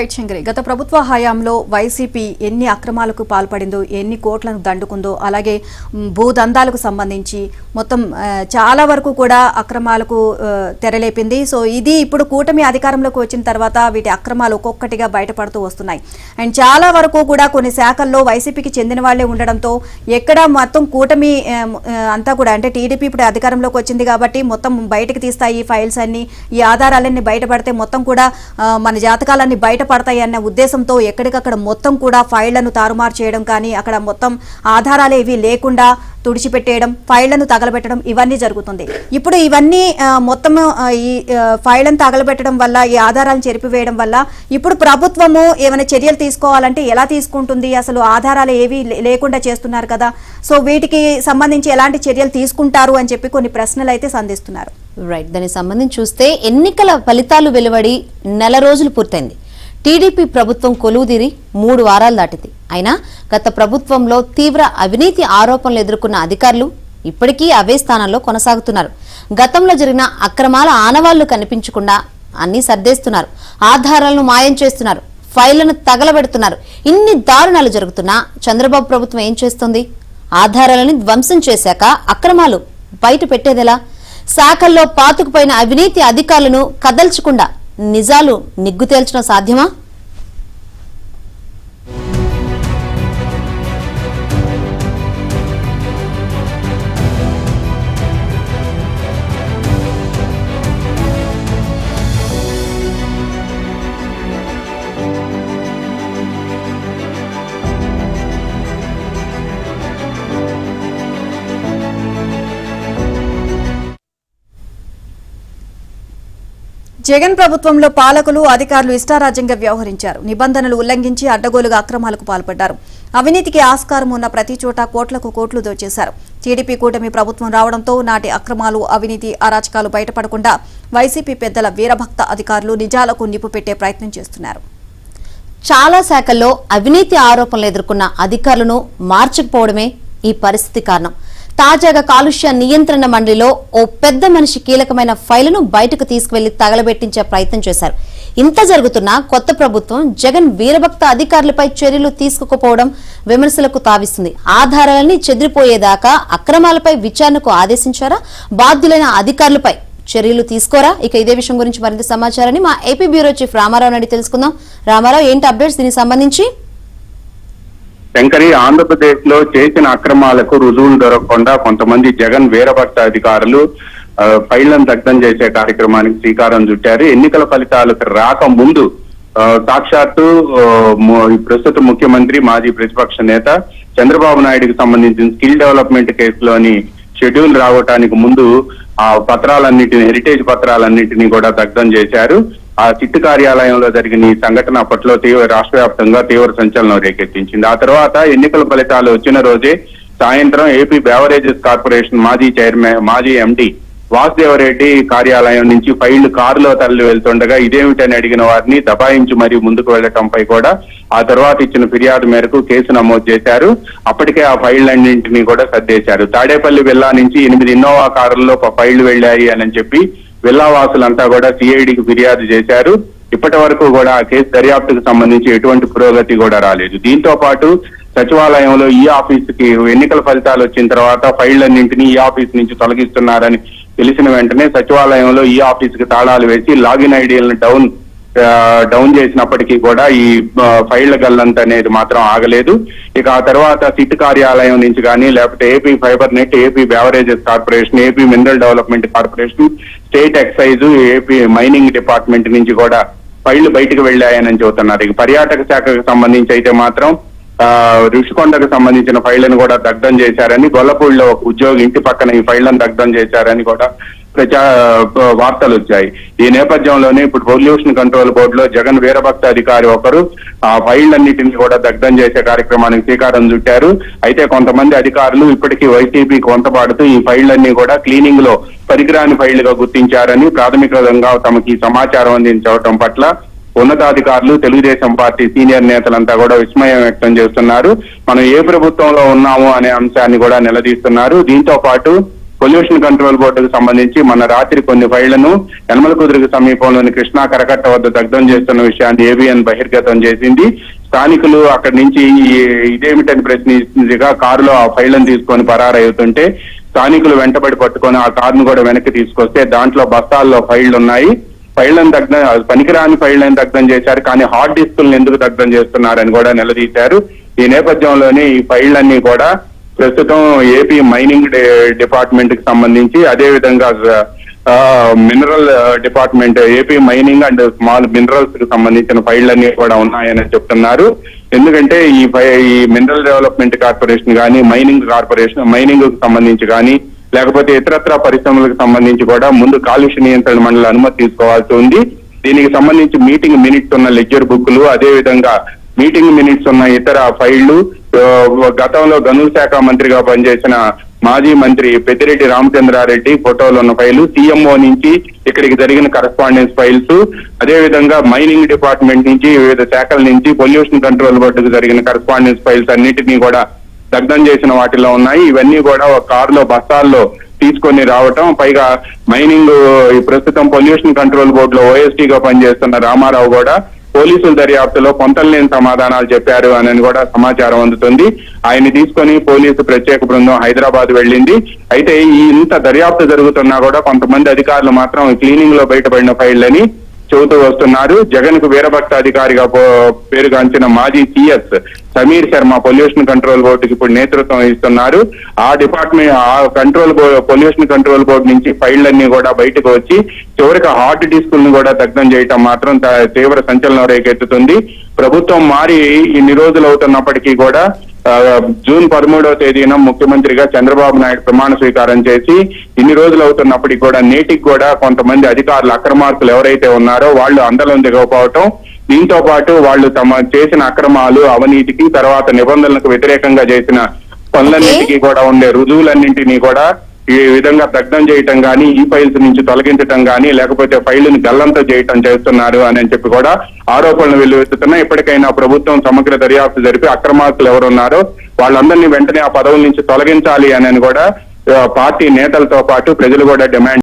గత ప్రభుత్వ హయాంలో వైసీపీ ఎన్ని అక్రమాలకు పాల్పడిందో, ఎన్ని కోట్లను దండుకుందో, అలాగే భూదందాలకు సంబంధించి మొత్తం చాలా వరకు కూడా అక్రమాలకు తెరలేపింది. సో ఇది ఇప్పుడు కూటమి అధికారంలోకి వచ్చిన తర్వాత వీటి అక్రమాలు ఒక్కొక్కటిగా బయటపడుతూ వస్తున్నాయి. అండ్ చాలా వరకు కూడా కొన్ని శాఖల్లో వైసీపీకి చెందిన వాళ్లే ఉండడంతో ఎక్కడ మొత్తం కూటమి అంతా కూడా అంటే టీడీపీ ఇప్పుడు అధికారంలోకి వచ్చింది కాబట్టి మొత్తం బయటకు తీస్తాయి ఈ ఫైల్స్ అన్ని, ఈ ఆధారాలన్నీ బయటపడితే మొత్తం కూడా మన జాతకాలన్నీ బయట పడతాయి అన్న ఉద్దేశంతో ఎక్కడికక్కడ మొత్తం కూడా ఫైళ్లను తారుమారు చేయడం కానీ, అక్కడ మొత్తం ఆధారాలు ఏవి లేకుండా తుడిచిపెట్టేయడం, ఫైళ్లను తగలబెట్టడం ఇవన్నీ జరుగుతుంది. ఇప్పుడు ఇవన్నీ మొత్తం ఈ ఫైళ్లను తగలబెట్టడం వల్ల, ఈ ఆధారాలను చెరిపివేయడం వల్ల ఇప్పుడు ప్రభుత్వము ఏమైనా చర్యలు తీసుకోవాలంటే ఎలా తీసుకుంటుంది? అసలు ఆధారాలు ఏవి లేకుండా చేస్తున్నారు కదా, సో వీటికి సంబంధించి ఎలాంటి చర్యలు తీసుకుంటారు అని చెప్పి కొన్ని ప్రశ్నలు అయితే సంధిస్తున్నారు. రైట్, దానికి సంబంధించి చూస్తే ఎన్నికల ఫలితాలు వెలువడి నెల రోజులు పూర్తయింది. టీడీపీ ప్రభుత్వం కొలువుదీరి 3 వారాలు దాటింది. అయినా గత ప్రభుత్వంలో తీవ్ర అవినీతి ఆరోపణలు ఎదుర్కొన్న అధికారులు ఇప్పటికీ అవే స్థానాల్లో కొనసాగుతున్నారు. గతంలో జరిగిన అక్రమాల ఆనవాళ్లు కనిపించకుండా అన్ని సర్దేస్తున్నారు, ఆధారాలను మాయం చేస్తున్నారు, ఫైళ్లను తగలబెడుతున్నారు. ఇన్ని దారుణాలు జరుగుతున్నా చంద్రబాబు ప్రభుత్వం ఏం చేస్తుంది? ఆధారాలని ధ్వంసం చేశాక అక్రమాలు బయట పెట్టేదెలా? శాఖల్లో పాతుకుపోయిన అవినీతి అధికారులను కదల్చకుండా నిజాలు నిగ్గు తేల్చడం సాధ్యమా? జగన్ ప్రభుత్వంలో పాలకులు, అధికారులు ఇష్టారాజ్యంగా వ్యవహరించారు. నిబంధనలు ఉల్లంఘించి అడ్డగోలుగా అక్రమాలకు పాల్పడ్డారు. అవినీతికి ఆస్కారం ఉన్న ప్రతి చోట కోట్లకు కోట్లు దోచేశారు. టీడీపీ కూటమి ప్రభుత్వం రావడంతో నాటి అక్రమాలు, అవినీతి, అరాచకాలు బయటపడకుండా వైసీపీ పెద్దల వీరభక్త అధికారులు నిజాలకు నిప్పు పెట్టే ప్రయత్నం చేస్తున్నారు. చాలా శాఖల్లో అవినీతి ఆరోపణలు ఎదుర్కొన్న అధికారులను మార్చకపోవడమే ఈ పరిస్థితి కారణం. తాజాగా కాలుష్య నియంత్రణ మండలిలో ఓ పెద్ద మనిషి కీలకమైన ఫైలును బయటకు తీసుకువెళ్లి తగలబెట్టించే ప్రయత్నం చేశారు. ఇంత జరుగుతున్నా కొత్త ప్రభుత్వం జగన్ వీరభక్త అధికారులపై చర్యలు తీసుకోకపోవడం విమర్శలకు తావిస్తుంది. ఆధారాలన్నీ చెదిరిపోయేదాకా అక్రమాలపై విచారణకు ఆదేశించారా? బాధ్యులైన అధికారులపై చర్యలు తీసుకోరా? ఇక ఇదే విషయం గురించి మరింత సమాచారాన్ని మా ఏపీ బ్యూరో చీఫ్ రామారావు అడిగి తెలుసుకుందాం. రామారావు, ఏంటి అప్డేట్స్ దీనికి సంబంధించి? శంకరి, ఆంధ్రప్రదేశ్ లో చేసిన అక్రమాలకు రుజువులు దొరకకుండా కొంతమంది జగన్ వీరభక్త అధికారులు ఫైళ్లను దగ్ధం చేసే కార్యక్రమానికి శ్రీకారం చుట్టారు. ఎన్నికల ఫలితాలకు రాక ముందు సాక్షాత్తు ప్రస్తుత ముఖ్యమంత్రి, మాజీ ప్రతిపక్ష నేత చంద్రబాబు నాయుడుకి సంబంధించిన స్కిల్ డెవలప్మెంట్ కేసులోని షెడ్యూల్ రావటానికి ముందు ఆ పత్రాలన్నింటినీ, హెరిటేజ్ పత్రాలన్నింటినీ కూడా దగ్ధం చేశారు. ఆ సిట్ కార్యాలయంలో జరిగిన ఈ సంఘటన అప్పట్లో రాష్ట్ర వ్యాప్తంగా తీవ్ర సంచలనం రేకెత్తించింది. ఆ తర్వాత ఎన్నికల ఫలితాలు వచ్చిన రోజే సాయంత్రం ఏపీ బెవరేజెస్ కార్పొరేషన్ మాజీ ఎండి వాసుదేవరెడ్డి కార్యాలయం నుంచి ఫైళ్లు కారులో తరలి వెళ్తుండగా ఇదేమిటని అడిగిన వారిని దబాయించి మరీ ముందుకు వెళ్లటంపై కూడా ఆ తర్వాత ఇచ్చిన ఫిర్యాదు మేరకు కేసు నమోదు చేశారు. అప్పటికే ఆ ఫైళ్లన్నింటినీ కూడా సర్దేశారు. తాడేపల్లి విల్లా నుంచి 8 ఇన్నోవా కారుల్లో ఫైళ్లు వెళ్లాయి అని చెప్పి విల్లావాసులంతా కూడా సిఐడికి ఫిర్యాదు చేశారు. ఇప్పటి వరకు కూడా ఆ కేసు దర్యాప్తుకు సంబంధించి ఎటువంటి పురోగతి కూడా రాలేదు. దీంతో పాటు సచివాలయంలో ఈ ఆఫీసుకి ఎన్నికల ఫలితాలు వచ్చిన తర్వాత ఫైళ్లన్నింటినీ ఈ ఆఫీస్ నుంచి తొలగిస్తున్నారని తెలిసిన వెంటనే సచివాలయంలో ఈ ఆఫీసుకి తాళాలు వేసి లాగిన్ ఐడీలను డౌన్ చేసినప్పటికీ కూడా ఈ ఫైళ్ల గల్లంత అనేది మాత్రం ఆగలేదు. ఇక ఆ తర్వాత సిట్ కార్యాలయం నుంచి కానీ, లేకపోతే AP fibre net, AP beverages corporation, AP mineral development corporation, state excise, AP mining department నుంచి కూడా ఫైళ్లు బయటకు వెళ్లాయని చెబుతున్నారు. ఇక పర్యాటక శాఖకు సంబంధించి అయితే మాత్రం ఋషికొండకు సంబంధించిన ఫైళ్లను కూడా దగ్ధం చేశారని, గొల్లపూడిలో ఒక ఉద్యోగి ఇంటి పక్కన ఈ ఫైళ్లను దగ్ధం చేశారని కూడా వార్తలు వచ్చాయి. ఈ నేపథ్యంలోనే ఇప్పుడు పొల్యూషన్ కంట్రోల్ బోర్డులో జగన్ వీరభక్త అధికారి ఒకరు ఆ ఫైళ్లన్నింటినీ కూడా దగ్ధం చేసే కార్యక్రమానికి శ్రీకారం చుట్టారు. అయితే కొంతమంది అధికారులు ఇప్పటికీ వైసీపీకి వంతపాడుతూ ఈ ఫైళ్లన్నీ కూడా క్లీనింగ్ లో పనికిరాని ఫైళ్లుగా గుర్తించారని, ప్రాథమికంగా తమకి సమాచారం అందించడం పట్ల ఉన్నతాధికారులు, తెలుగుదేశం పార్టీ సీనియర్ నేతలంతా కూడా విస్మయం వ్యక్తం చేస్తున్నారు. మనం ఏ ప్రభుత్వంలో ఉన్నాము అనే అంశాన్ని కూడా నిలదీస్తున్నారు. దీంతో పాటు పొల్యూషన్ కంట్రోల్ బోర్డుకు సంబంధించి మన రాత్రి కొన్ని ఫైళ్లను యనమలకుదురుకు సమీపంలోని కృష్ణా కరకట్ట వద్ద దగ్ధం చేస్తున్న విషయాన్ని ఏబిఎన్ బహిర్గతం చేసింది. స్థానికులు అక్కడి నుంచి ఇదేమిటని ప్రశ్నించగా కారులో ఆ ఫైళ్లను తీసుకొని పరారవుతుంటే స్థానికులు వెంటబడి పట్టుకొని ఆ కారును కూడా వెనక్కి తీసుకొస్తే దాంట్లో బస్తాల్లో ఫైళ్లు ఉన్నాయి. ఫైళ్లను పనికిరాని ఫైళ్లను దగ్ధం చేశారు, కానీ హార్డ్ డిస్కులను ఎందుకు దగ్ధం చేస్తున్నారని కూడా నిలదీశారు. ఈ నేపథ్యంలోనే ఈ ఫైళ్లన్నీ కూడా ప్రస్తుతం ఏపీ మైనింగ్ డిపార్ట్మెంట్ కి సంబంధించి, అదే విధంగా mineral department AP mining and small minerals కి సంబంధించిన ఫైళ్లన్నీ కూడా ఉన్నాయని చెప్తున్నారు. ఎందుకంటే ఈ మినరల్ డెవలప్మెంట్ కార్పొరేషన్ కానీ మైనింగ్ కు సంబంధించి కానీ లేకపోతే ఇతరత్ర పరిశ్రమలకు సంబంధించి కూడా ముందు కాలుష్య నియంత్రణ మండలి అనుమతి తీసుకోవాల్సి ఉంది. దీనికి సంబంధించి మీటింగ్ మినిట్స్ ఉన్న లెడ్జర్ బుక్లు, అదే విధంగా మీటింగ్ మినిట్స్ ఉన్న ఇతర ఫైళ్లు, గతంలో గనుల శాఖ మంత్రిగా పనిచేసిన మాజీ మంత్రి పెద్దిరెడ్డి రామచంద్రారెడ్డి ఫోటోలు ఉన్న ఫైలు, సీఎంఓ నుంచి ఇక్కడికి జరిగిన కరస్పాండెన్స్ ఫైల్స్, అదే విధంగా మైనింగ్ డిపార్ట్మెంట్ నుంచి వివిధ శాఖల నుంచి పొల్యూషన్ కంట్రోల్ బోర్డుకు జరిగిన కరస్పాండెన్స్ ఫైల్స్ అన్నిటినీ కూడా దగ్ధం చేసిన వాటిలో ఉన్నాయి. ఇవన్నీ కూడా ఒక కారులో బస్తాల్లో తీసుకొని రావటం, పైగా మైనింగ్ ప్రస్తుతం పొల్యూషన్ కంట్రోల్ బోర్డులో ఓఎస్టీగా పనిచేస్తున్న రామారావు కూడా పోలీసుల దర్యాప్తులో పొంతలేని సమాధానాలు చెప్పారు అని కూడా సమాచారం అందుతుంది. ఆయన్ని తీసుకొని పోలీసు ప్రత్యేక బృందం హైదరాబాద్ వెళ్ళింది. అయితే ఈ ఇంత దర్యాప్తు జరుగుతున్నా కూడా కొంతమంది అధికారులు మాత్రం క్లీనింగ్ లో బయటపడిన ఫైళ్లని చెబుతూ వస్తున్నారు. జగన్ కు వీరభక్త అధికారిగా పేరుగాంచిన మాజీ CS Sameer Sharma pollution control బోర్డుకి ఇప్పుడు నేతృత్వం ఇస్తున్నారు. ఆ డిపార్ట్మెంట్ పొల్యూషన్ కంట్రోల్ బోర్డు నుంచి ఫైళ్లన్నీ కూడా బయటకు వచ్చి చివరికి హార్డ్ డిస్కులను కూడా దగ్ధం చేయటం మాత్రం తీవ్ర సంచలనం రేకెత్తుతుంది. ప్రభుత్వం మారి ఇన్ని రోజులు అవుతున్నప్పటికీ కూడా జూన్ 13వ తేదీన ముఖ్యమంత్రిగా చంద్రబాబు నాయుడు ప్రమాణ స్వీకారం చేసి ఇన్ని రోజులు అవుతున్నప్పటికీ కూడా నేటికి కూడా కొంతమంది అధికారులు అక్రమార్కులు ఎవరైతే ఉన్నారో వాళ్ళు అందలం దిగకపోవటం, దీంతో పాటు వాళ్ళు తమ చేసిన అక్రమాలు, అవినీతికి, తర్వాత నిబంధనలకు వ్యతిరేకంగా చేసిన పనులన్నింటికీ కూడా ఉండే రుజువులన్నింటినీ కూడా ఈ విధంగా దగ్ధం చేయటం కానీ, ఈ ఫైల్స్ నుంచి తొలగించడం కానీ, లేకపోతే ఫైళ్లను గల్లంతో చేయటం చేస్తున్నారు అని చెప్పి కూడా ఆరోపణలు వెల్లువెత్తుతున్నాయి. ఇప్పటికైనా ప్రభుత్వం సమగ్ర దర్యాప్తు జరిపి అక్రమార్కులు ఎవరున్నారో వాళ్ళందరినీ వెంటనే ఆ పదవుల నుంచి తొలగించాలి అని కూడా పార్టీ నేతలతో పాటు ప్రజలు కూడా డిమాండ్